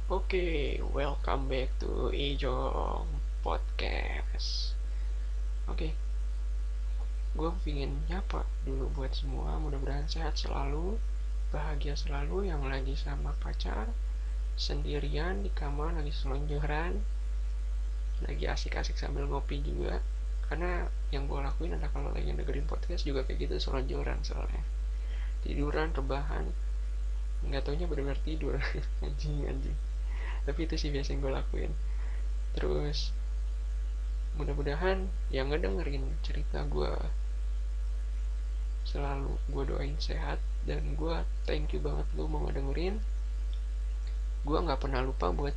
Oke, welcome back to Ijong Podcast. Oke, gue pingin nyapa dulu buat semua. Mudah-mudahan sehat selalu, bahagia selalu yang lagi sama pacar, sendirian di kamar lagi selonjoran, lagi asik-asik sambil ngopi juga. Karena yang gue lakuin adalah kalau lagi dengerin podcast juga kayak gitu selonjoran soalnya. Tiduran, rebahan, nggak taunya benar-benar tidur. Anjing. Tapi itu sih biasa yang gue lakuin. Terus mudah-mudahan yang ngedengerin cerita gue selalu gue doain sehat, dan gue thank you banget lu mau ngedengerin. Gue nggak pernah lupa buat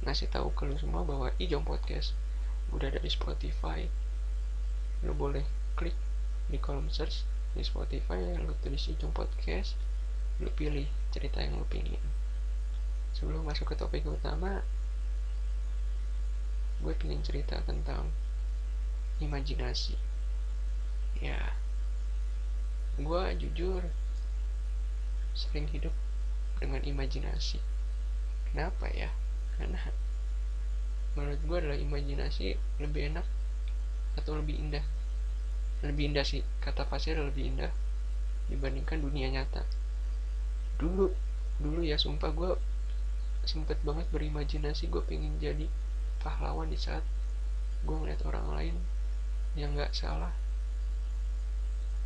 ngasih tahu ke lu semua bahwa Ijong Podcast udah ada di Spotify. Lu boleh klik di kolom search di Spotify, lu tulis Ijong Podcast, lu pilih cerita yang lu pingin. Sebelum masuk ke topik utama, gue pengen cerita tentang imajinasi. Ya, gue jujur sering hidup dengan imajinasi. Kenapa ya? Karena menurut gue adalah imajinasi lebih enak atau lebih indah. Lebih indah sih, kata pasir lebih indah dibandingkan dunia nyata. Dulu ya, sumpah gue sempet banget berimajinasi gue pengen jadi pahlawan di saat gue ngeliat orang lain yang gak salah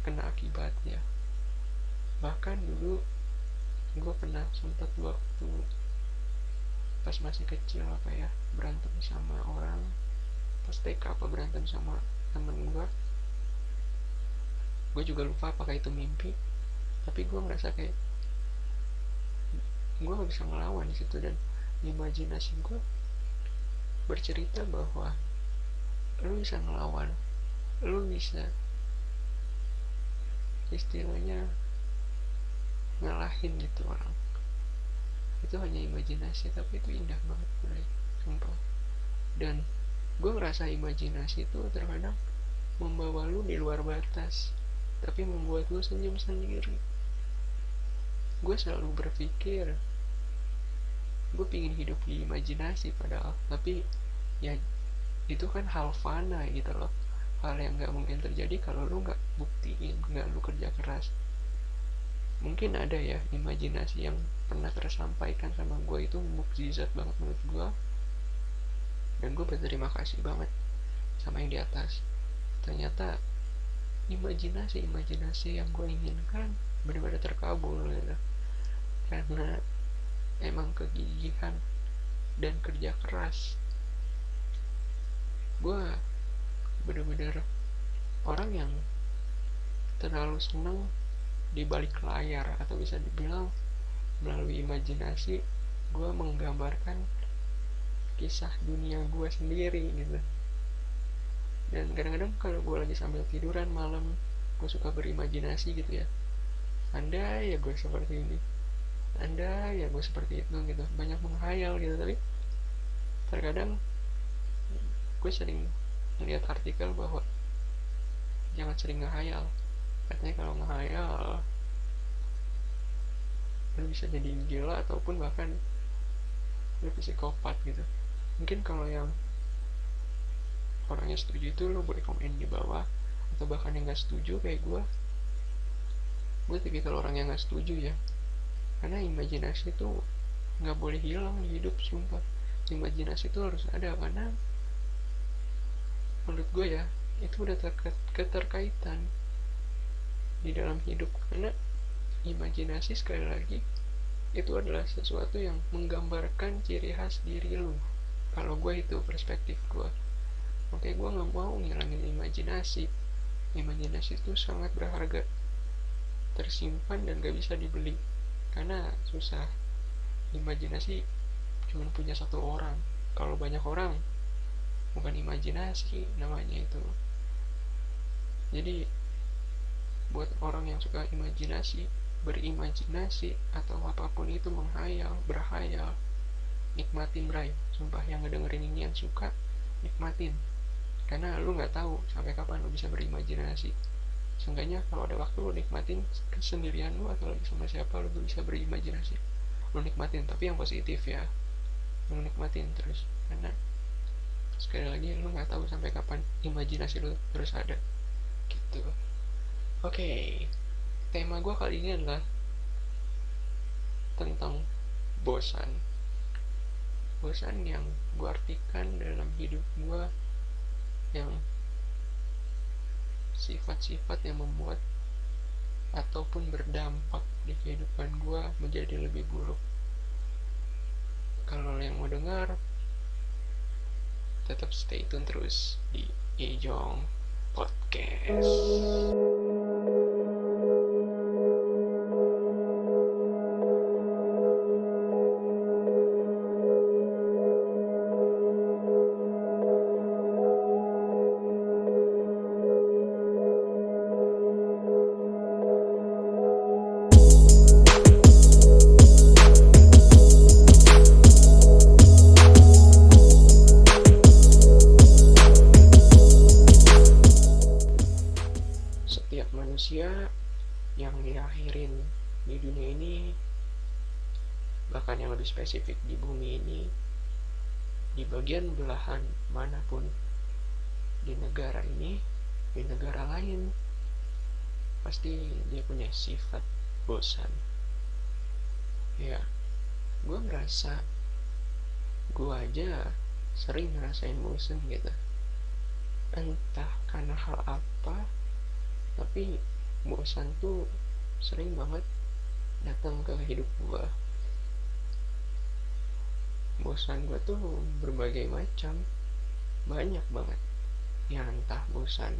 kena akibatnya. Bahkan dulu gue pernah sempet waktu pas masih kecil berantem sama orang, pas TK berantem sama temen gue juga lupa apakah itu mimpi, tapi gue ngerasa kayak gue gak bisa ngelawan di situ. Dan imajinasi gue bercerita bahwa lu bisa ngelawan, lu bisa istilahnya ngalahin gitu orang. Itu hanya imajinasi, tapi itu indah banget bro, sumpah. Dan gue ngerasa imajinasi itu terkadang membawa lu di luar batas, tapi membuat lu senyum sendiri. Gue selalu berpikir gue pingin hidup di imajinasi padahal, tapi ya itu kan hal fana gitu loh, hal yang gak mungkin terjadi kalau lu gak buktiin, gak lu kerja keras. Mungkin ada ya imajinasi yang pernah tersampaikan sama gue itu mukjizat banget menurut gue, dan gue berterima kasih banget sama yang di atas. Ternyata imajinasi yang gue inginkan benar-benar terkabul gitu. Karena emang kegigihan dan kerja keras. Gue bener-bener orang yang terlalu seneng di balik layar, atau bisa dibilang melalui imajinasi gue menggambarkan kisah dunia gue sendiri gitu. Dan kadang-kadang kalau gue lagi sambil tiduran malam, gue suka berimajinasi gitu ya, andai ya gue seperti ini, andai ya gue seperti itu gitu. Banyak menghayal gitu. Tapi terkadang gue sering melihat artikel bahwa jangan sering ngehayal. Katanya kalau ngehayal lu bisa jadi gila ataupun bahkan lu psikopat gitu. Mungkin kalau yang orangnya setuju itu lu boleh komen di bawah, atau bahkan yang gak setuju kayak gue tipikal orang yang gak setuju ya. Karena imajinasi itu gak boleh hilang di hidup, sumpah. Imajinasi itu harus ada, karena menurut gue ya itu udah keterkaitan di dalam hidup. Karena imajinasi sekali lagi itu adalah sesuatu yang menggambarkan ciri khas diri lu. Kalau gue itu perspektif gue. Oke, gue gak mau ngilangin imajinasi. Imajinasi itu sangat berharga, tersimpan dan gak bisa dibeli, karena susah. Imajinasi cuma punya satu orang. Kalau banyak orang bukan imajinasi namanya itu. Jadi buat orang yang suka imajinasi, berimajinasi atau apapun itu, menghayal, berhayal, nikmatin bray. Sumpah yang ngedengerin ini yang suka, nikmatin. Karena lu gak tahu sampai kapan lu bisa berimajinasi. Seenggaknya kalau ada waktu lu nikmatin kesendirian lu, atau lagi sama siapa lu bisa berimajinasi. Lu nikmatin, tapi yang positif ya. lu nikmatin terus, karena sekali lagi lu nggak tahu sampai kapan imajinasi lu terus ada gitu. Oke, tema gue kali ini adalah tentang bosan. Bosan yang gue artikan dalam hidup gue, yang sifat-sifat yang membuat ataupun berdampak di kehidupan gue menjadi lebih buruk. Kalau yang mau dengar, tetap stay tune terus di Ejong Podcast. Setiap manusia yang diakhirin di dunia ini, bahkan yang lebih spesifik di bumi ini, di bagian belahan manapun di negara ini, di negara lain, pasti dia punya sifat bosan. Ya, gue merasa gue aja sering ngerasain bosan gitu. Entah karena hal apa, tapi bosan tuh sering banget datang ke hidup gue. Bosan gue tuh berbagai macam, banyak banget. Ya entah bosan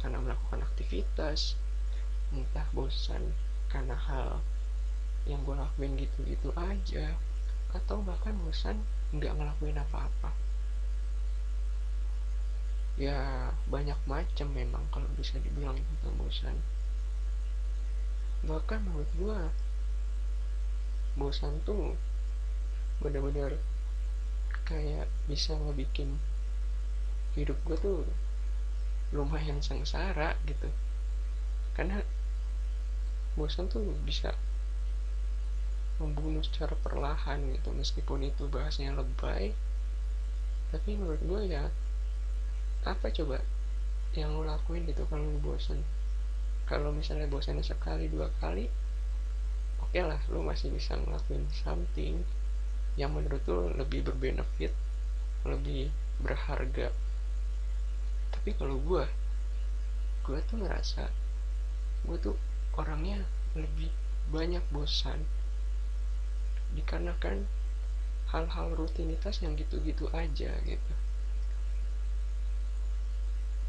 karena melakukan aktivitas, entah bosan karena hal yang gue lakuin gitu-gitu aja, atau bahkan bosan nggak ngelakuin apa-apa. Ya banyak macam memang kalau bisa dibilang tentang bosan. Bahkan menurut gue bosan tuh benar-benar kayak bisa ngebikin hidup gue tuh lumayan sengsara gitu. Karena bosan tuh bisa membunuh secara perlahan gitu, meskipun itu bahasnya lebay, tapi menurut gue ya apa coba yang lo lakuin gitu kalau lo bosan. Kalau misalnya bosannya sekali dua kali, oke lah, lo masih bisa ngelakuin something yang menurut lo lebih berbenefit, lebih berharga. Tapi kalau gue tuh ngerasa gue tuh orangnya lebih banyak bosan dikarenakan hal-hal rutinitas yang gitu-gitu aja gitu.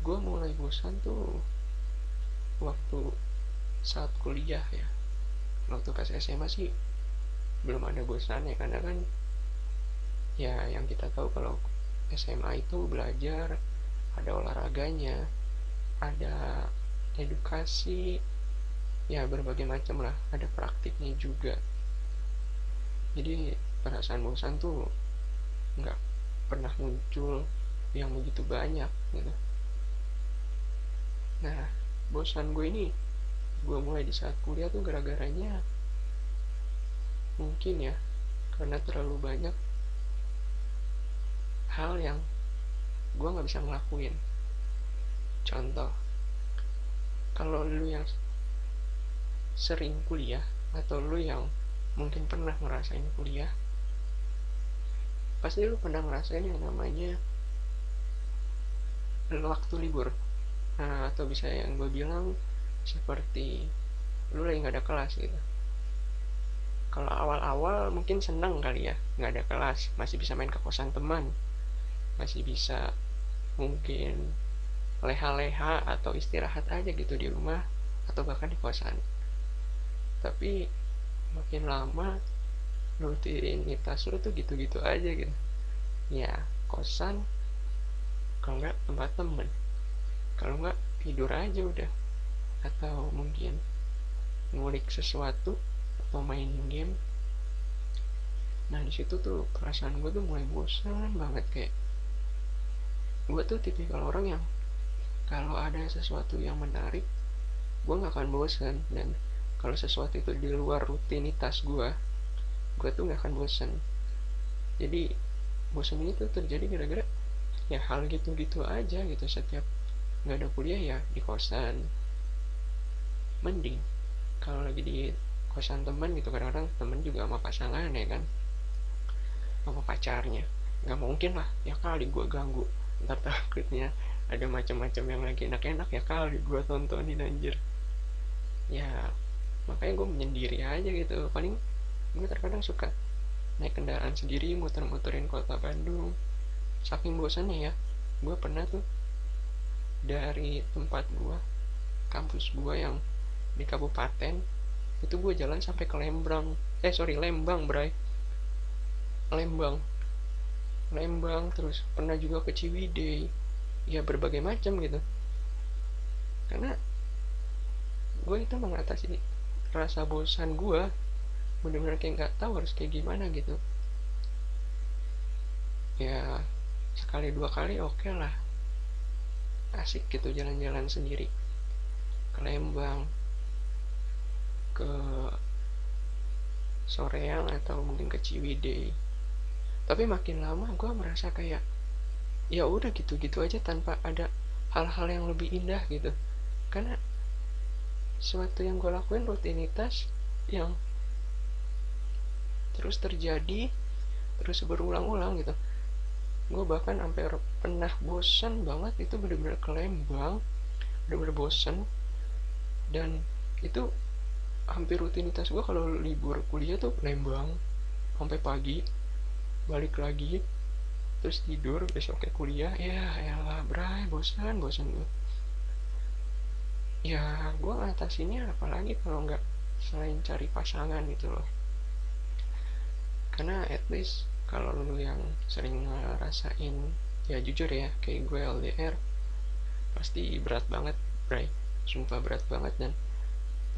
Gue mulai bosan tuh waktu saat kuliah ya. Waktu pas SMA sih belum ada bosannya, karena kan ya yang kita tahu kalau SMA itu belajar, ada olahraganya, ada edukasi, ya berbagai macam lah, ada praktiknya juga. Jadi perasaan bosan tuh nggak pernah muncul yang begitu banyak gitu. Nah, bosan gue ini gue mulai di saat kuliah tuh gara-garanya mungkin ya karena terlalu banyak hal yang gue nggak bisa ngelakuin. Contoh, kalau lu yang sering kuliah atau lu yang mungkin pernah ngerasain kuliah, pasti lu pernah ngerasain yang namanya waktu libur. Nah, atau bisa yang gue bilang seperti lu lagi gak ada kelas gitu. Kalau awal-awal mungkin seneng kali ya gak ada kelas, masih bisa main ke kosan teman, masih bisa mungkin leha-leha atau istirahat aja gitu di rumah atau bahkan di kosan. Tapi makin lama rutinitas lu tuh gitu-gitu aja gitu. Ya kosan, kalau nggak tempat temen, kalau nggak tidur aja udah, atau mungkin ngulik sesuatu atau main game. Nah di situ tuh perasaan gue tuh mulai bosan banget. Kayak gue tuh tipikal orang yang kalau ada sesuatu yang menarik gue nggak akan bosan, dan kalau sesuatu itu di luar rutinitas gue tuh nggak akan bosan. Jadi bosan ini tuh terjadi gara-gara ya hal gitu-gitu aja gitu. Setiap nggak ada kuliah ya di kosan. Mending kalau lagi di kosan teman gitu, kadang-kadang temen juga sama pasangan ya kan, sama pacarnya, nggak mungkin lah ya kali gue ganggu, ntar takutnya ada macam-macam yang lagi enak-enak ya kali gue tontonin anjir. Ya makanya gue menyendiri aja gitu. Paling gue terkadang suka naik kendaraan sendiri muter-muterin kota Bandung. Saking bosannya ya, gue pernah tuh dari tempat gue, kampus gue yang di kabupaten itu, gue jalan sampai ke Lembang, bray. Lembang, terus pernah juga ke Ciwidey. Ya berbagai macam gitu, karena gue itu mengatasi rasa bosan gue, bener-bener kayak nggak tahu harus kayak gimana gitu. Ya sekali dua kali oke lah, asik gitu jalan-jalan sendiri ke Lembang, ke Soreang, atau mungkin ke Ciwidey. Tapi makin lama gue merasa kayak ya udah gitu-gitu aja tanpa ada hal-hal yang lebih indah gitu. Karena sesuatu yang gue lakuin rutinitas yang terus terjadi, terus berulang-ulang gitu. Gue bahkan sampai pernah bosan banget itu, bener-bener ke Lembang, bener-bener bosan. Dan itu hampir rutinitas gue kalau libur kuliah tuh Lembang sampai pagi, balik lagi, terus tidur, besoknya kuliah. Ya elah bray, bosan gue. Ya gue ngatasinnya apalagi kalau nggak selain cari pasangan gitu loh. Karena at least kalau lu yang sering ngerasain, ya jujur ya, kayak gue LDR pasti berat banget bray, sumpah berat banget. Dan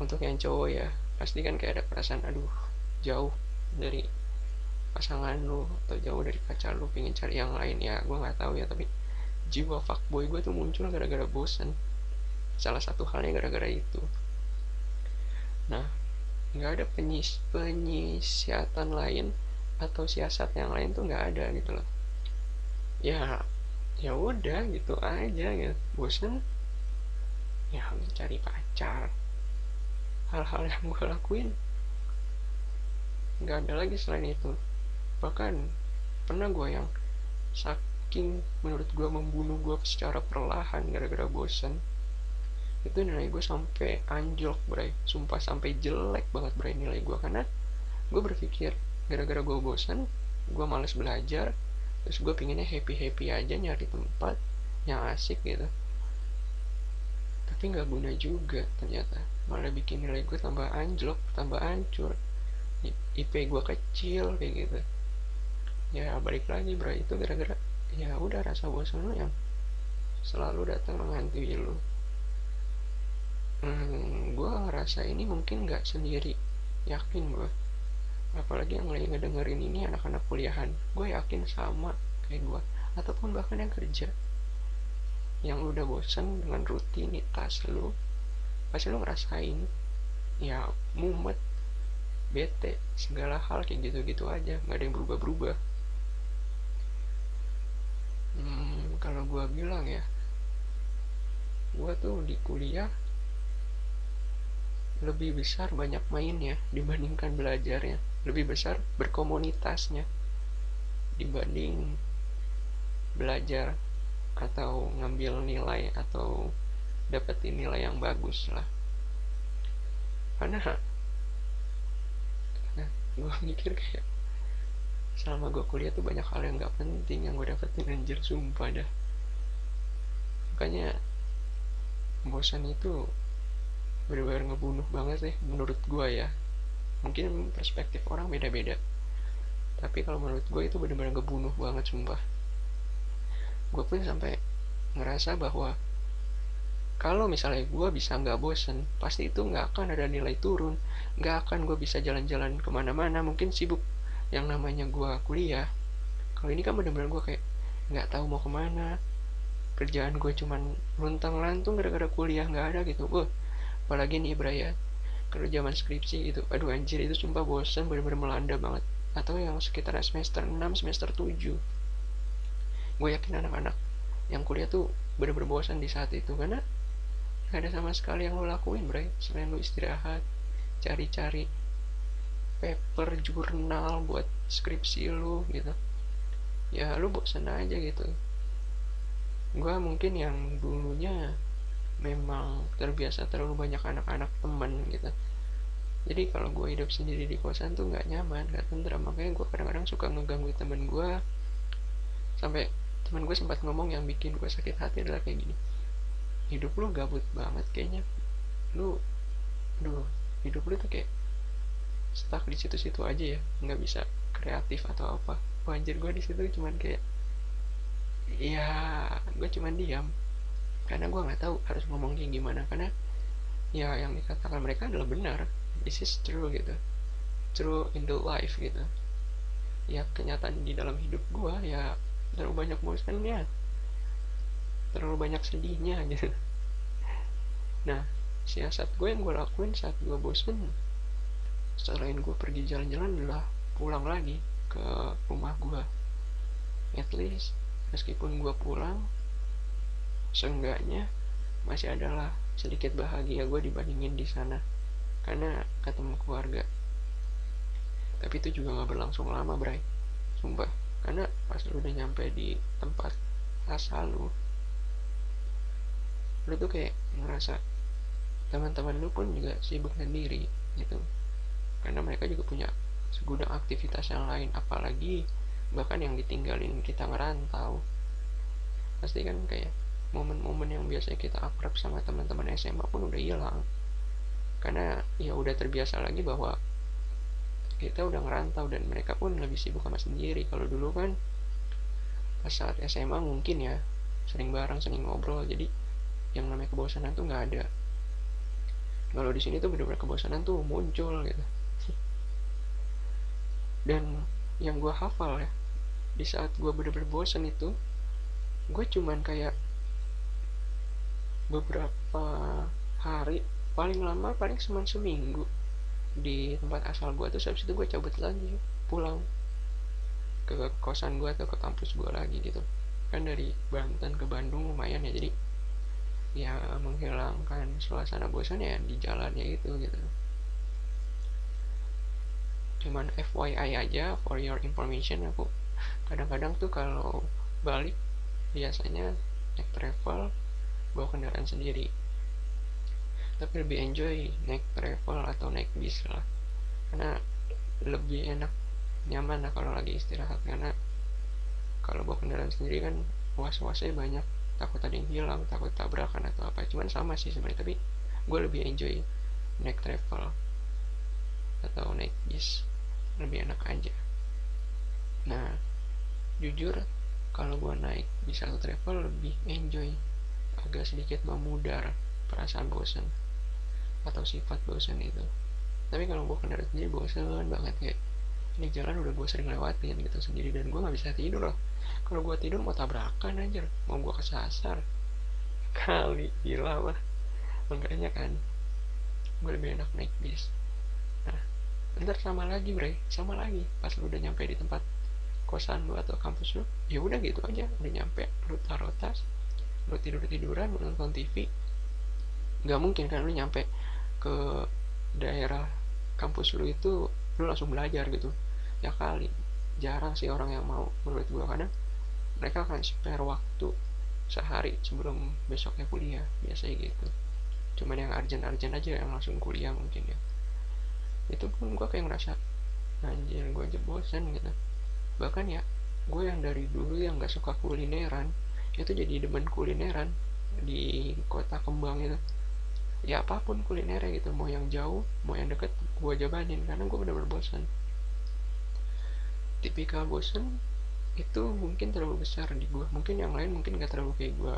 untuk yang cowok ya pasti kan kayak ada perasaan aduh jauh dari pasangan lu atau jauh dari pacar lu, pengen cari yang lain. Ya gue nggak tahu ya, tapi jiwa fuckboy gue tuh muncul gara-gara bosan. Salah satu halnya gara-gara itu. Nah, nggak ada penyisiatan lain atau siasat yang lain tuh nggak ada gitu loh. Ya ya udah gitu aja gitu. Bosan ya cari pacar. Hal-hal yang gue lakuin nggak ada lagi selain itu. Bahkan pernah gue yang saking menurut gue membunuh gue secara perlahan gara-gara bosan, itu nilai gue sampai anjlok bray, sumpah sampai jelek banget bray nilai gue. Karena gue berpikir gara-gara gue bosan, gue males belajar, terus gue pinginnya happy aja, nyari tempat yang asik gitu. Tapi nggak guna juga ternyata, malah bikin nilai gue tambah anjlok, tambah hancur, IP gue kecil kayak gitu. Ya balik lagi bro, itu gara-gara ya udah rasa bosan lo yang selalu datang menghantui lo. Gue ngerasa ini mungkin nggak sendiri, yakin gue. Apalagi yang lagi ngedengerin ini anak-anak kuliahan, gue yakin sama kayak gue, ataupun bahkan yang kerja, yang lu udah bosan dengan rutinitas lu, pasti lu ngerasain ya mumet, bete, segala hal kayak gitu-gitu aja, nggak ada yang berubah-berubah. Kalau gue bilang ya, gue tuh di kuliah lebih besar banyak mainnya dibandingkan belajarnya, lebih besar berkomunitasnya dibanding belajar atau ngambil nilai atau dapetin nilai yang bagus lah. Karena gue mikir kayak selama gue kuliah tuh banyak hal yang gak penting yang gue dapetin anjir, sumpah dah. Makanya bosan itu bener-bener ngebunuh banget sih menurut gue ya. Mungkin perspektif orang beda-beda, tapi kalau menurut gue itu bener-bener ngebunuh banget sumpah. Gue pun sampai ngerasa bahwa kalau misalnya gue bisa nggak bosen, pasti itu nggak akan ada nilai turun, nggak akan gue bisa jalan-jalan kemana-mana. Mungkin sibuk yang namanya gue kuliah. Kalau ini kan bener-bener gue kayak nggak tahu mau kemana, kerjaan gue cuman luntang-lantung gara-gara kuliah nggak ada gitu. Apalagi nih Braya, kalau zaman skripsi gitu, aduh anjir itu sumpah bosan, bener-bener melanda banget. Atau yang sekitar semester 6, semester 7, Gue yakin anak-anak yang kuliah tuh bener-bener bosan di saat itu, karena gak ada sama sekali yang lo lakuin, bro, selain lo istirahat, cari-cari paper, jurnal buat skripsi lo gitu. Ya lo bosan aja gitu. Gue mungkin yang dulunya memang terbiasa terlalu banyak anak-anak temen gitu, jadi kalau gue hidup sendiri di kosan tuh nggak nyaman, nggak tentram. Makanya gue kadang-kadang suka ngeganggu temen gue, sampai temen gue sempat ngomong yang bikin gue sakit hati adalah kayak gini: hidup lu gabut banget kayaknya, lu aduh, hidup lu tuh kayak stuck di situ-situ aja ya, nggak bisa kreatif atau apa. Anjir, gue di situ cuman kayak, ya gue cuman diam karena gue nggak tahu harus ngomong kayak gimana, karena ya yang dikatakan mereka adalah benar. This is true gitu, true in the life gitu. Ya kenyataan di dalam hidup gue ya terlalu banyak bosannya, terlalu banyak sedihnya gitu. Nah, siasat gue yang gue lakuin saat gue bosen, selain gue pergi jalan-jalan, adalah pulang lagi ke rumah gue. At least meskipun gue pulang, seenggaknya masih adalah sedikit bahagia gue dibandingin di sana, karena ketemu keluarga. Tapi itu juga gak berlangsung lama, Bray, sumpah. Karena pas lu udah nyampe di tempat asal lu tuh kayak ngerasa teman-teman lu pun juga sibuk sendiri gitu, karena mereka juga punya segudang aktivitas yang lain. Apalagi bahkan yang ditinggalin kita ngerantau, pasti kan kayak momen-momen yang biasanya kita akrab sama teman-teman SMA pun udah hilang, karena ya udah terbiasa lagi bahwa kita udah ngerantau dan mereka pun lebih sibuk sama sendiri. Kalau dulu kan pas saat SMA mungkin ya sering bareng, sering ngobrol, jadi yang namanya kebosanan tuh nggak ada. Kalau di sini tuh bener-bener kebosanan tuh muncul gitu. Dan yang gue hafal ya, di saat gue bener-bener bosan itu, gue cuman kayak beberapa hari, paling lama paling cuma seminggu di tempat asal gue tuh. Habis itu gue cabut lagi pulang ke kosan gue atau ke kampus gue lagi gitu. Kan dari Banten ke Bandung lumayan ya, jadi ya menghilangkan suasana bosan ya di jalannya itu gitu. Cuman FYI aja, for your information, aku kadang-kadang tuh kalau balik biasanya naik travel, bawa kendaraan sendiri. Tapi lebih enjoy naik travel atau naik bis lah, karena lebih enak, nyaman lah kalau lagi istirahat. Karena kalau bawa kendaraan sendiri kan was-wasnya banyak, takut ada yang hilang, takut tabrakan atau apa. Cuman sama sih sebenarnya, tapi gue lebih enjoy naik travel atau naik bis, lebih enak aja. Nah, jujur kalau gue naik bis atau travel lebih enjoy, agak sedikit memudar perasaan bosan atau sifat bosan itu. Tapi kalau gue kendaraan sendiri bosan banget, kayak ini jalan udah gue sering lewatin gitu sendiri, dan gue nggak bisa tidur loh. Kalau gue tidur mau tabrakan aja, mau gue kesasar kali, gila mah. Makanya kan gue lebih enak naik bis. Nah, ntar sama lagi, bre, sama lagi pas lu udah nyampe di tempat kosan lu atau kampus lu, ya udah gitu aja, udah nyampe lu taruh tas, lu tiduran, lu nonton TV. Nggak mungkin kan lu nyampe ke daerah kampus lu itu lu langsung belajar gitu, ya kali. Jarang sih orang yang mau, menurut gua. Karena mereka akan spare waktu sehari sebelum besoknya kuliah, biasanya gitu. Cuman yang urgent aja yang langsung kuliah mungkin ya. Itu pun gua kayak ngerasa anjir, gua aja bosan gitu. Bahkan ya, gue yang dari dulu yang gak suka kulineran, itu jadi demen kulineran di kota kembang itu. Ya apapun kulinernya gitu, mau yang jauh mau yang deket, gue jabanin karena gue bener-bener bosan. Tipikal bosan itu mungkin terlalu besar di gue, mungkin yang lain mungkin gak terlalu kayak gue.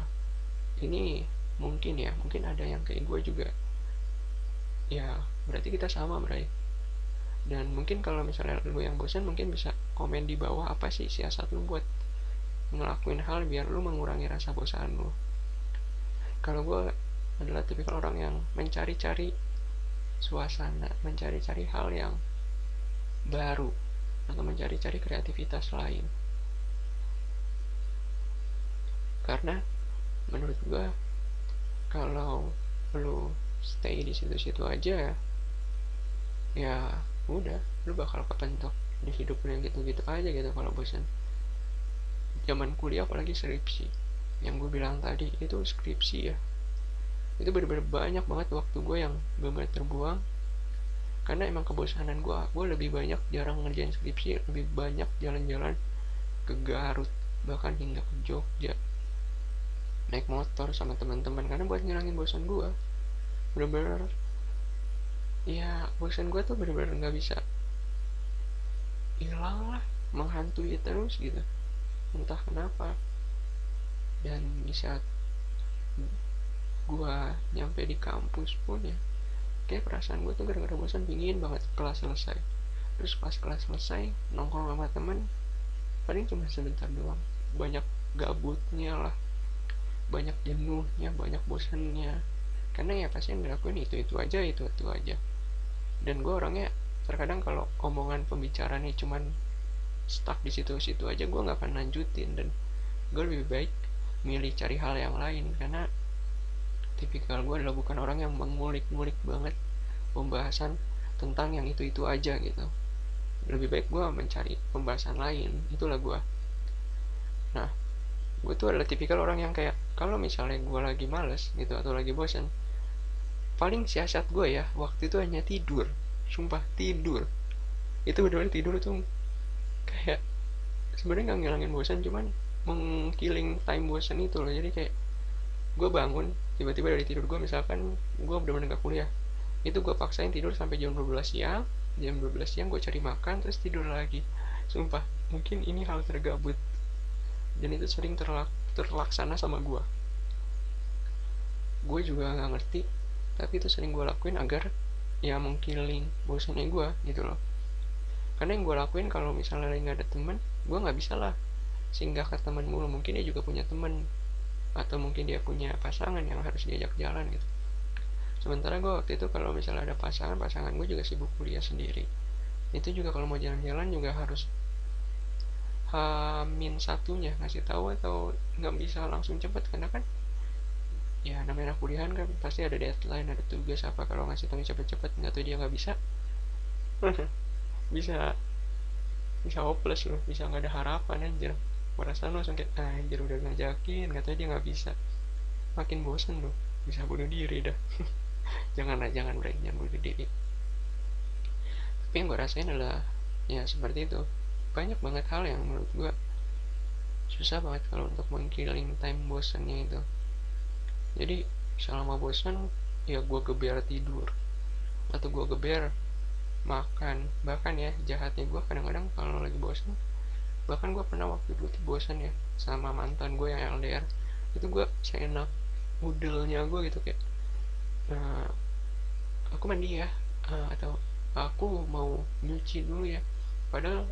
Ini mungkin ya, mungkin ada yang kayak gue juga. Ya berarti kita sama, berarti. Dan mungkin kalau misalnya lu yang bosan, mungkin bisa komen di bawah apa sih siasat lu buat ngelakuin hal biar lu mengurangi rasa bosan lu. Kalau gue adalah tipikal orang yang mencari-cari suasana, mencari-cari hal yang baru, atau mencari-cari kreativitas lain. Karena menurut gue kalau lu stay di situ-situ aja, ya udah, lu bakal kepentok di hidup lu yang gitu-gitu aja gitu kalau bosan. Zaman kuliah apalagi skripsi, yang gue bilang tadi itu skripsi ya, itu bener-bener banyak banget waktu gue yang bener-bener terbuang karena emang kebosanan gue lebih banyak jarang ngerjain skripsi, lebih banyak jalan-jalan ke Garut, bahkan hingga ke Jogja naik motor sama teman-teman karena buat ngilangin bosan gue. Bener-bener ya, bosan gue tuh bener-bener nggak bisa hilang lah, menghantui terus gitu, entah kenapa. Dan di saat gue nyampe di kampus pun ya, kayak perasaan gue tuh gara-gara bosan pingin banget kelas selesai. Terus pas kelas selesai nongkrong sama temen paling cuma sebentar doang, banyak gabutnya lah, banyak jenuhnya, banyak bosannya, karena ya pasti yang dilakuin itu aja, itu aja. Dan gue orangnya terkadang kalau omongan pembicaranya cuman stuck di situ-situ aja, gue nggak akan lanjutin. Dan gue lebih baik milih cari hal yang lain karena tipikal gue adalah bukan orang yang mengulik-ngulik banget pembahasan tentang yang itu aja gitu. Lebih baik gue mencari pembahasan lain, itulah gue. Nah, gue tuh adalah tipikal orang yang kayak kalau misalnya gue lagi males gitu atau lagi bosan, paling siasat gue ya waktu itu hanya tidur. Sumpah tidur, itu benar-benar tidur tuh kayak sebenarnya nggak ngilangin bosan, cuman mengkilling time bosan itu loh. Jadi kayak gue bangun tiba-tiba dari tidur gue, misalkan gue benar-benar gak kuliah, itu gue paksain tidur sampai jam 12 siang. Jam 12 siang gue cari makan terus tidur lagi. Sumpah, mungkin ini hal tergabut dan itu sering terlaksana sama gue. Gue juga nggak ngerti, tapi itu sering gue lakuin agar ya mengkilling bosannya gue gitu loh. Karena yang gue lakuin kalau misalnya lagi nggak ada temen, gue nggak bisa lah singgah ke temen mulu. Mungkin dia juga punya temen, atau mungkin dia punya pasangan yang harus diajak jalan gitu. Sementara gue waktu itu kalau misalnya ada pasangan gue juga sibuk kuliah sendiri. Itu juga kalau mau jalan-jalan juga harus min satunya ngasih tahu, atau nggak bisa langsung cepet karena kan ya namanya anak kuliahan kan pasti ada deadline, ada tugas apa. Kalau ngasih tahu cepet-cepet nggak tahu dia nggak bisa, bisa bisa hopeless loh, bisa nggak ada harapan anjir. Perasaan langsung kayak anjir udah ngajakin nggak tahu dia nggak bisa, makin bosen loh, bisa bunuh diri dah. Janganlah, jangan berani bunuh diri. Tapi yang gue rasain adalah ya seperti itu, banyak banget hal yang menurut gue susah banget kalau untuk mengkilling time bosannya itu. Jadi selama bosan ya gue geber tidur atau gue geber makan. Bahkan ya jahatnya gue kadang-kadang kalau lagi bosan, bahkan gue pernah waktu dulu tuh bosan ya sama mantan gue yang LDR, itu gue seenak udelnya gue gitu kayak aku mandi ya, atau aku mau nyuci dulu ya. Padahal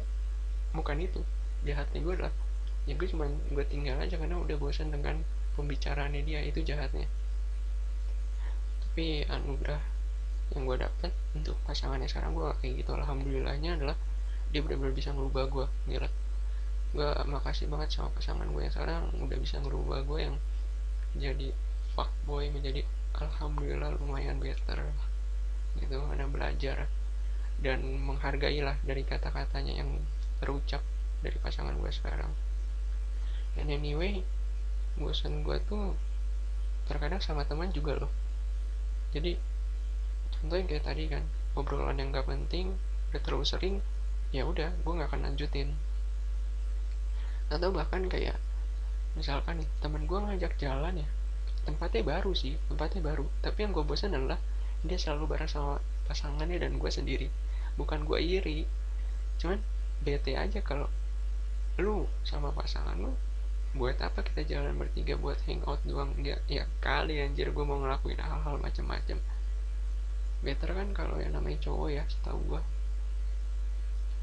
bukan itu jahatnya gue adalah ya gue tinggal aja karena udah bosan dengan pembicaraannya dia. Itu jahatnya. Tapi anugerah yang gue dapet untuk pasangannya sekarang, gue kayak gitu. Alhamdulillahnya adalah dia benar-benar bisa ngerubah gue. Gila, gue makasih banget sama pasangan gue yang sekarang udah bisa ngerubah gue yang jadi fuckboy menjadi alhamdulillah lumayan better gitu. Karena belajar dan menghargai lah dari kata-katanya yang terucap dari pasangan gue sekarang. Dan anyway, bosan gue tuh terkadang sama teman juga loh. Jadi contohnya kayak tadi kan, obrolan yang gak penting udah terlalu sering, ya udah gue nggak akan lanjutin. Atau bahkan kayak misalkan nih teman gue ngajak jalan ya, tempatnya baru sih, tempatnya baru, tapi yang gue bosan adalah dia selalu bareng sama pasangannya dan gue sendiri. Bukan gue iri, cuman bete aja kalau lu sama pasangan lu, buat apa kita jalan bertiga buat hangout doang? Enggak ya kali anjir, gue mau ngelakuin hal-hal macam-macam. Better kan kalau yang namanya cowok ya, setahu gue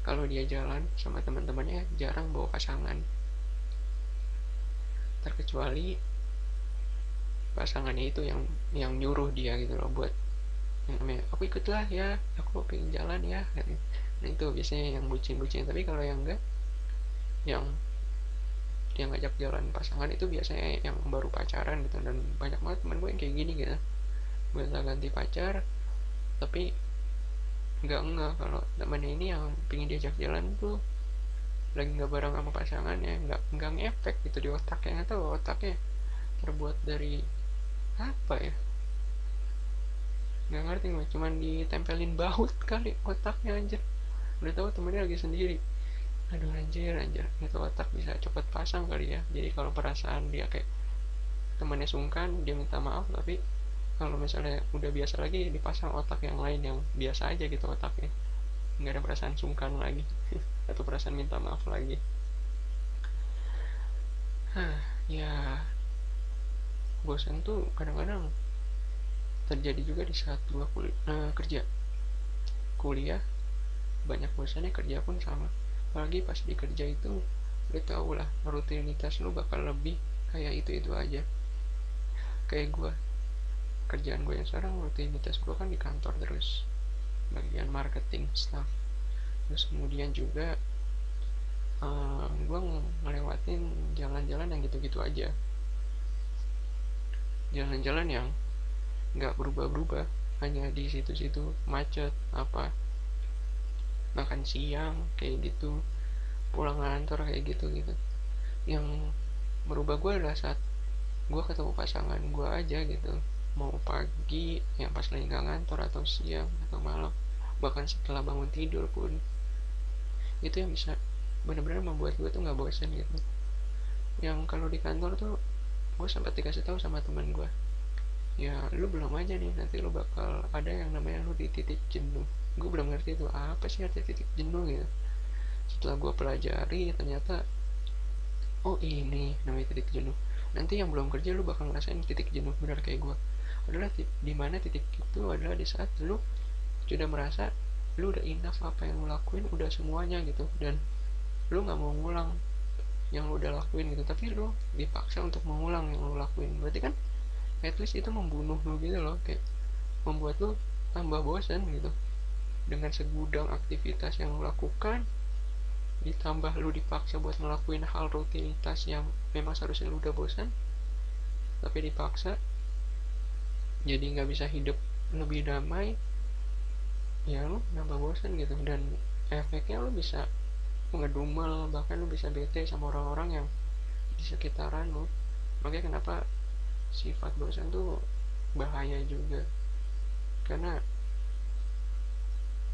kalau dia jalan sama teman-temannya jarang bawa pasangan, terkecuali pasangannya itu yang nyuruh dia gitu loh, buat yang namanya aku ikutlah ya, aku pengen jalan ya. Nah itu biasanya yang bucin-bucin. Tapi kalau yang enggak, yang yang ngajak jalan pasangan itu biasanya yang baru pacaran gitu, dan banyak banget temen gue yang kayak gini gitu, gonta ganti pacar tapi nggak kalau temennya ini yang pingin diajak jalan tuh lagi nggak bareng sama pasangannya, nggak ngefek gitu di otaknya. Nggak tahu otaknya terbuat dari apa ya, nggak ngerti gue, cuman ditempelin baut kali otaknya anjir. Udah tahu temennya lagi sendiri, aduh anjir itu otak bisa cepet pasang kali ya. Jadi kalau perasaan dia kayak temannya sungkan dia minta maaf, tapi kalau misalnya udah biasa lagi dipasang otak yang lain yang biasa aja gitu otaknya, nggak ada perasaan sungkan lagi atau perasaan minta maaf lagi. Ya bosan tuh kadang-kadang terjadi juga di saat gua kerja. Kuliah banyak bosannya, kerja pun sama. Apalagi pas di kerja itu lu tau lah rutinitas lu bakal lebih kayak itu aja. Kayak gua, kerjaan gue yang sekarang rutinitas gue kan di kantor terus, bagian marketing staff. Terus kemudian juga gue ngelewatin jalan-jalan yang gitu-gitu aja, jalan-jalan yang nggak berubah-berubah, hanya di situ-situ macet apa, makan siang kayak gitu, pulang kantor kayak gitu. Yang merubah gue adalah saat gue ketemu pasangan gue aja gitu, mau pagi yang pas lagi nggak ngantor, atau siang atau malam, bahkan setelah bangun tidur pun. Itu yang bisa benar-benar membuat gue tuh nggak bosan gitu. Yang kalau di kantor tuh gue sempat dikasih tahu sama teman gue, ya lu belum aja nih, nanti lu bakal ada yang namanya lu di titik jenuh. Gue belum ngerti itu apa sih arti titik jenuh gitu. Setelah gue pelajari ternyata oh ini namanya titik jenuh. Nanti yang belum kerja lu bakal ngerasain titik jenuh benar kayak gue. Adalah di mana titik itu adalah di saat lu sudah merasa lu udah enough apa yang lu lakuin, udah semuanya gitu, dan lu nggak mau ngulang yang lu udah lakuin gitu, tapi lu dipaksa untuk mengulang yang lu lakuin. Berarti kan at least itu membunuh lu gitu loh, kayak membuat lu tambah bosan gitu dengan segudang aktivitas yang lu lakukan, ditambah lu dipaksa buat ngelakuin hal rutinitas yang memang seharusnya lu udah bosan tapi dipaksa, jadi nggak bisa hidup lebih damai. Ya lu nambah bosan gitu, dan efeknya lu bisa ngedumel, bahkan lu bisa bete sama orang-orang yang di sekitaran lu. Makanya kenapa sifat bosan tuh bahaya juga, karena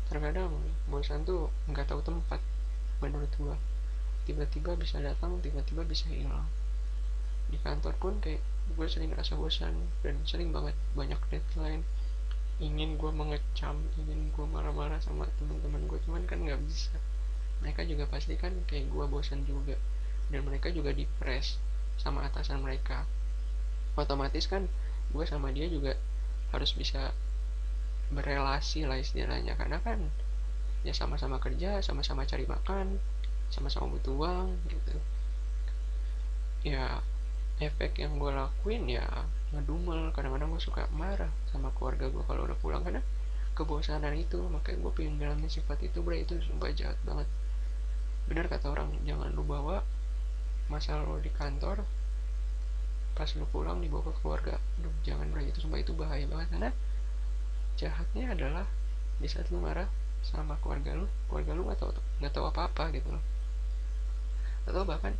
terkadang bosan tuh nggak tahu tempat menurut gua, tiba-tiba bisa datang, tiba-tiba bisa hilang. Di kantor pun kayak gue sering ngerasa bosan dan sering banget banyak deadline, ingin gue mengecam, ingin gue marah-marah sama teman-teman gue, cuman kan nggak bisa. Mereka juga pasti kan kayak gue bosan juga, dan mereka juga dipres sama atasan mereka. Otomatis kan gue sama dia juga harus bisa berelasi lah istilahnya, karena kan ya sama-sama kerja, sama-sama cari makan, sama-sama butuh uang gitu. Ya efek yang gue lakuin ya ngedumel, kadang-kadang gue suka marah sama keluarga gue kalau udah pulang karena kebosanan itu. Makanya gue pengen ngilangin sifat itu, bro. Itu sumpah jahat banget. Benar kata orang, jangan lu bawa masalah lu di kantor, pas lu pulang dibawa ke keluarga. Aduh, jangan, bro. Itu sumpah, itu bahaya banget, karena jahatnya adalah di saat lu marah sama keluarga lu nggak tahu apa-apa gitu loh. Atau bahkan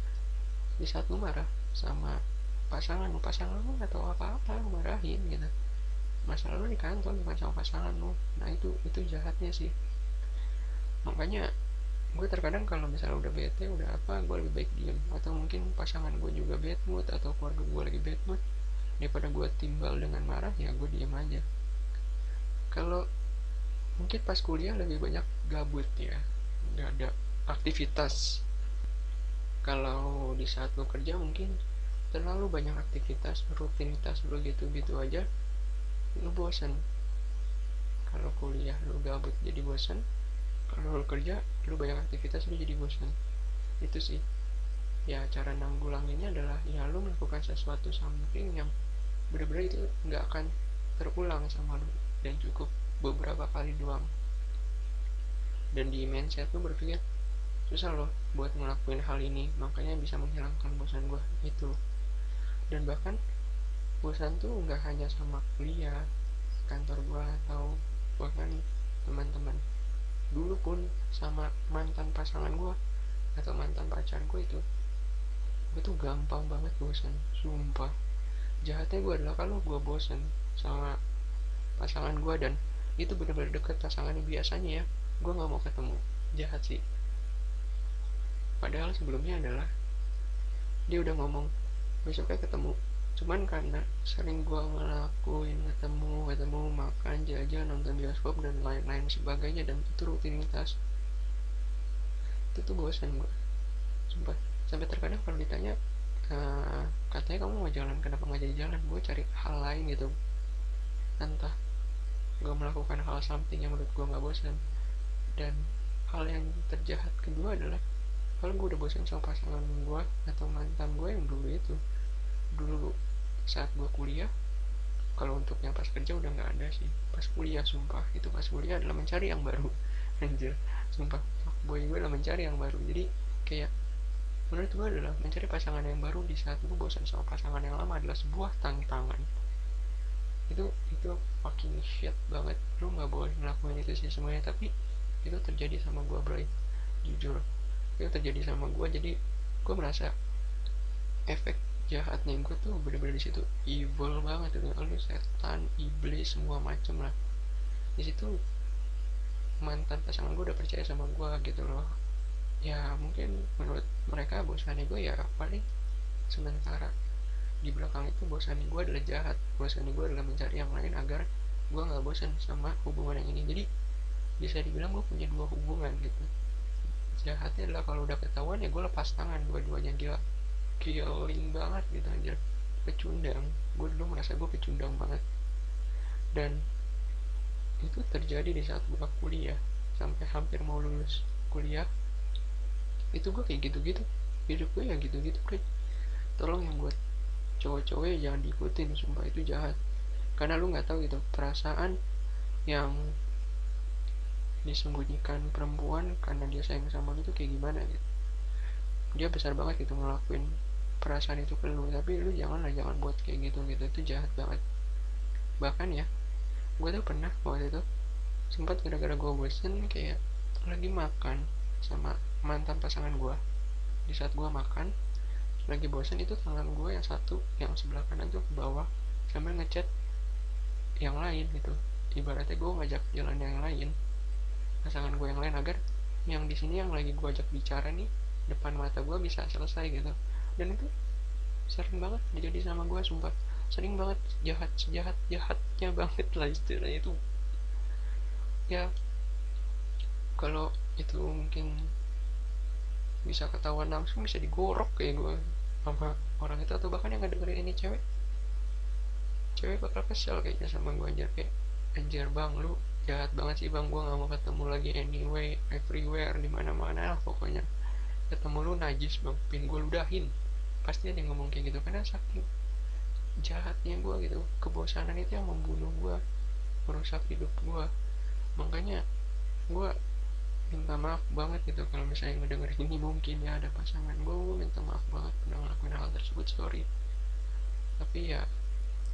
di saat lu marah sama pasangan lu nggak tahu apa-apa, lu marahin gitu. Masalah lu di kantor bukan sama pasangan lu. Nah itu jahatnya sih. Makanya gue terkadang kalau misalnya udah bete, udah apa, gue lebih baik diem. Atau mungkin pasangan gue juga bad mood, atau keluarga gue lagi bad mood, daripada gue timbal dengan marah, ya gue diem aja. Kalau mungkin pas kuliah lebih banyak gabut ya, nggak ada aktivitas. Kalau di saat lo kerja mungkin terlalu banyak aktivitas, rutinitas lo gitu-gitu aja, lo bosan. Kalau kuliah lo gabut jadi bosan, kalau lo kerja lo banyak aktivitas lo jadi bosan. Itu sih ya, cara nanggulanginnya adalah ya lo melakukan sesuatu something yang benar-benar itu nggak akan terulang sama lo, dan cukup beberapa kali doang. Dan di mindset lo berpikir susah loh buat ngelakuin hal ini, makanya bisa menghilangkan bosan gue itu. Dan bahkan bosan tuh nggak hanya sama kuliah, kantor gue, atau bahkan teman-teman. Dulu pun sama mantan pasangan gue atau mantan pacar gue itu, gue tuh gampang banget bosan, sumpah. Jahatnya gue adalah kalau gue bosan sama pasangan gue, dan itu bener-bener deket pasangannya, biasanya ya gue nggak mau ketemu. Jahat sih, padahal sebelumnya adalah dia udah ngomong besoknya ketemu, cuman karena sering gue ngelakuin ketemu makan, jajan, nonton bioskop dan lain-lain sebagainya, dan itu rutinitas, itu tuh bosan gue, sumpah. Sampai terkadang kalau ditanya, katanya kamu mau jalan, kenapa nggak jadi jalan, gue cari hal lain gitu. Entah gue melakukan hal something yang menurut gue nggak bosan. Dan hal yang terjahat kedua adalah kalau gue udah bosan sama pasangan gue atau mantan gue yang dulu saat gue kuliah. Kalau untuk yang pas kerja udah nggak ada sih. Pas kuliah, sumpah, itu pas kuliah adalah mencari yang baru. Anjir, sumpah, boy gue adalah mencari yang baru. Jadi kayak menurut gue adalah mencari pasangan yang baru di saat gue bosan sama pasangan yang lama adalah sebuah tantangan. Itu fucking shit banget. Lu nggak boleh ngelakuin itu sih semuanya, tapi itu terjadi sama gue, bro. Jujur, itu terjadi sama gue. Jadi gue merasa efek jahatnya gue tuh bener-bener di situ, evil banget itu. Lu setan, iblis, semua macem lah di situ. Mantan pasangan gue udah percaya sama gue gitu loh. Ya mungkin menurut mereka bosannya gue ya paling sementara. Di belakang itu bosannya gue adalah jahat, bosannya gue adalah mencari yang lain agar gue nggak bosan sama hubungan yang ini. Jadi bisa dibilang gue punya dua hubungan gitu. Jahatnya adalah kalau udah ketahuan ya gue lepas tangan dua-duanya. Gila, killing banget gitu anjir. Pecundang, gue dulu merasa gue pecundang banget. Dan itu terjadi di saat gue kuliah, sampai hampir mau lulus kuliah itu gue kayak gitu-gitu. Hidup gue ya gitu-gitu, Bro. Tolong yang buat cowok-cowok ya jangan diikutin, sumpah itu jahat. Karena lu nggak tahu gitu perasaan yang disembunyikan perempuan karena dia sayang sama lu tuh kayak gimana gitu. Dia besar banget gitu ngelakuin perasaan itu ke lu, tapi lu jangan buat kayak gitu. Itu jahat banget. Bahkan ya, gue tuh pernah waktu itu sempat gara-gara gue bosen kayak lagi makan sama mantan pasangan gue. Di saat gue makan lagi bosen, itu tangan gue yang satu, yang sebelah kanan tuh ke bawah sambil ngechat yang lain gitu. Ibaratnya gue ngajak jalan yang lain, pasangan gue yang lain, agar yang di sini yang lagi gue ajak bicara nih depan mata gue bisa selesai gitu. Dan itu sering banget terjadi sama gue, sumpah. Sering banget, jahatnya banget lah istilahnya itu. Ya kalau itu mungkin bisa ketahuan langsung, bisa digorok kayak gue sama orang itu, atau bahkan yang ngedengerin ini cewek bakal kesel kayaknya sama gue. Anjir, kayak anjir bang, lu jahat banget sih bang, gue gak mau ketemu lagi anyway, everywhere, dimana-mana lah pokoknya. Ketemu lu najis bang, pin gue ludahin. Pasti ada yang ngomong kayak gitu, karena saking jahatnya gue gitu. Kebosanan itu yang membunuh gue, merusak hidup gue. Makanya gue minta maaf banget gitu kalau misalnya ngedengerin ini mungkin ya ada pasangan gue minta maaf banget udah ngelakuin hal tersebut, sorry. Tapi ya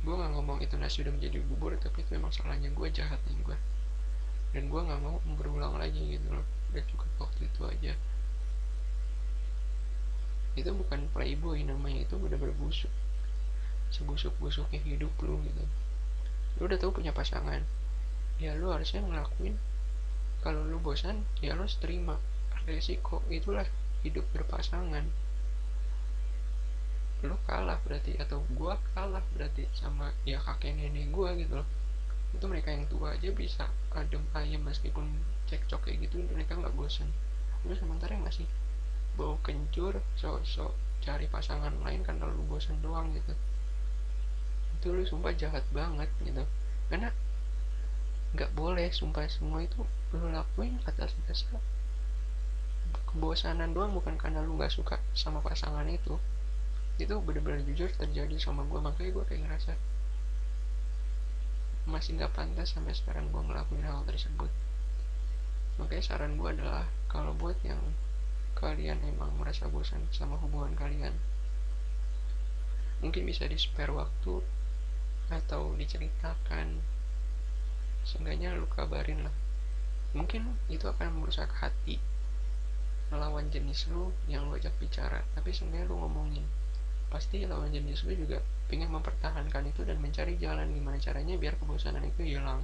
gue gak ngomong itu nasi udah menjadi bubur, tapi itu memang salahnya gue, jahatnya gue. Dan gue gak mau berulang lagi gitu loh, udah cukup waktu itu aja. Itu bukan playboy namanya, itu bener-bener busuk, sebusuk-busuknya hidup lu gitu. Lu udah tahu punya pasangan, ya lu harusnya ngelakuin. Kalau lu bosan ya lu terima resiko, itulah hidup berpasangan. Lu kalah berarti, atau gua kalah berarti sama ya kakek nenek gua gitu loh. Itu mereka yang tua aja bisa adem ayem meskipun cekcok kayak gitu, mereka nggak bosan. Lu sementara masih bau kencur, sok-sok cari pasangan lain karena lu bosan doang gitu. Itu lu sumpah jahat banget gitu. Karena nggak boleh, sumpah, semua itu lu lakuin atas dasar kebosanan doang, bukan karena lu nggak suka sama pasangan itu. Itu bener-bener jujur terjadi sama gue, makanya gue kayak ngerasa masih nggak pantas sampai sekarang gue ngelakuin hal tersebut. Makanya saran gue adalah kalau buat yang kalian emang merasa bosan sama hubungan kalian, mungkin bisa di spare waktu atau diceritakan, seenggaknya lu kabarin lah. Mungkin itu akan merusak hati lawan jenis lu yang lu ajak bicara, tapi seenggaknya lu ngomongin. Pasti lawan jenis lu juga pengen mempertahankan itu dan mencari jalan gimana caranya biar kebosanan itu hilang.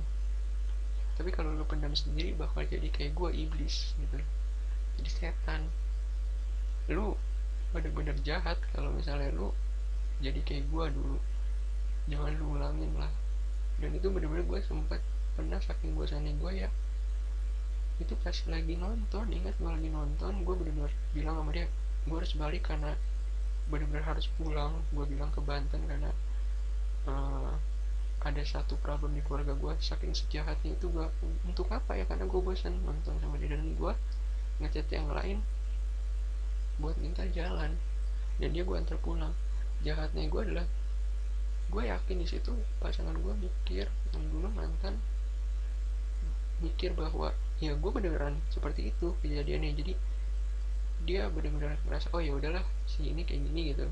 Tapi kalau lu pendam sendiri bakal jadi kayak gue, iblis gitu, jadi setan. Lu bener-bener jahat kalau misalnya lu jadi kayak gue dulu. Jangan lu ulangin lah. Dan itu bener-bener gue sempat pernah, saking bosannya gue ya, itu pas lagi nonton, ingat gue lagi nonton, gue bener-bener bilang sama dia gue harus balik karena bener-bener harus pulang. Gue bilang ke Banten karena ada satu problem di keluarga gue. Saking sejahatnya itu gue, untuk apa ya, karena gue bosan nonton sama dia, dan gue ngechat yang lain buat minta jalan, dan dia gue antar pulang. Jahatnya gue adalah, gue yakin di situ pasangan gue mikir, yang dulu mantan, mikir bahwa ya gue beneran seperti itu kejadiannya. Jadi dia bener-bener merasa oh ya udahlah si ini kayak gini gitu.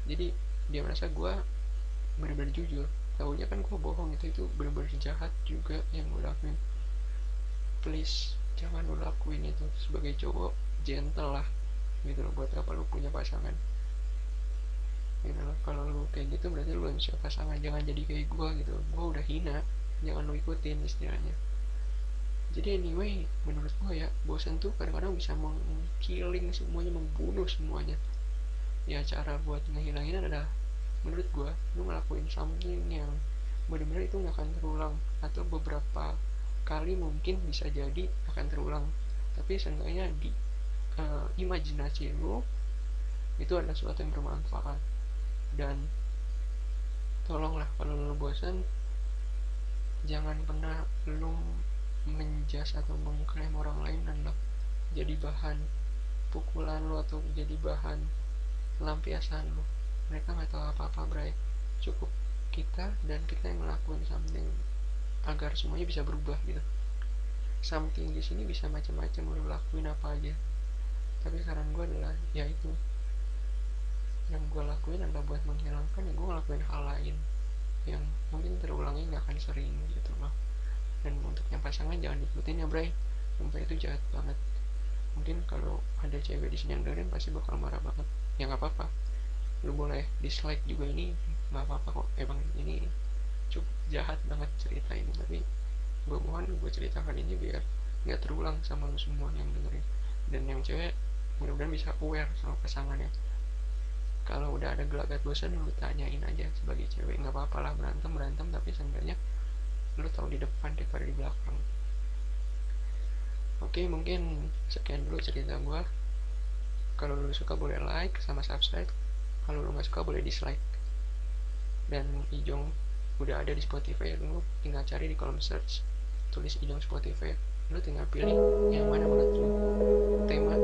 Jadi dia merasa gue bener-bener jujur, tahunya kan gue bohong. Itu bener-bener jahat juga yang gue lakuin. Please jangan lo lakuin itu. Sebagai cowok gentle lah gitu loh. Buat apa lu punya pasangan gitu loh. Kalau lu kayak gitu berarti lu harus pasangan. Jangan jadi kayak gue gitu. Gue udah hina, jangan lu ikutin istilahnya. Jadi anyway, menurut gue ya, bosan tuh kadang-kadang bisa mengkilling semuanya, membunuh semuanya. Ya cara buat ngehilangin adalah, menurut gue, lu ngelakuin something yang benar-benar itu gak akan terulang, atau beberapa kali mungkin bisa jadi akan terulang, tapi seenggaknya di imajinasi lu itu adalah sesuatu yang bermanfaat. Dan tolonglah kalau lu bosan, jangan pernah lu menjas atau mengklaim orang lain adalah jadi bahan pukulan lu atau jadi bahan lampiasan lu. Mereka nggak tahu apa-apa, bray. Cukup kita, dan kita yang ngelakuin something agar semuanya bisa berubah gitu. Something di sini bisa macam-macam, lu lakuin apa aja. Tapi saran gue adalah ya itu, yang gue lakuin adalah buat menghilangkan, ya gue ngelakuin hal lain yang mungkin terulangnya nggak akan sering gitu loh. Dan untuk yang pasangan jangan ikutin ya, bray. Sumpah itu jahat banget. Mungkin kalau ada cewek di sini yang dengerin pasti bakal marah banget. Ya nggak apa-apa, lu boleh dislike juga, ini nggak apa-apa kok. Emang ini cukup jahat banget cerita ini, tapi gue mohon gue ceritakan ini biar nggak terulang sama lu semua yang dengerin. Dan yang cewek mudah-mudahan bisa aware sama pasangannya. Kalau udah ada gelagat bosan, lu tanyain aja sebagai cewek. Nggak apa-apa lah berantem, tapi seenggaknya lu tahu di depan daripada di belakang. Oke, mungkin sekian dulu cerita gue. Kalau lu suka boleh like sama subscribe. Kalau lu gak suka boleh dislike. Dan Ijong udah ada di Spotify. Lu tinggal cari di kolom search, tulis Ijong Spotify. Lu tinggal pilih yang mana menurut lu tema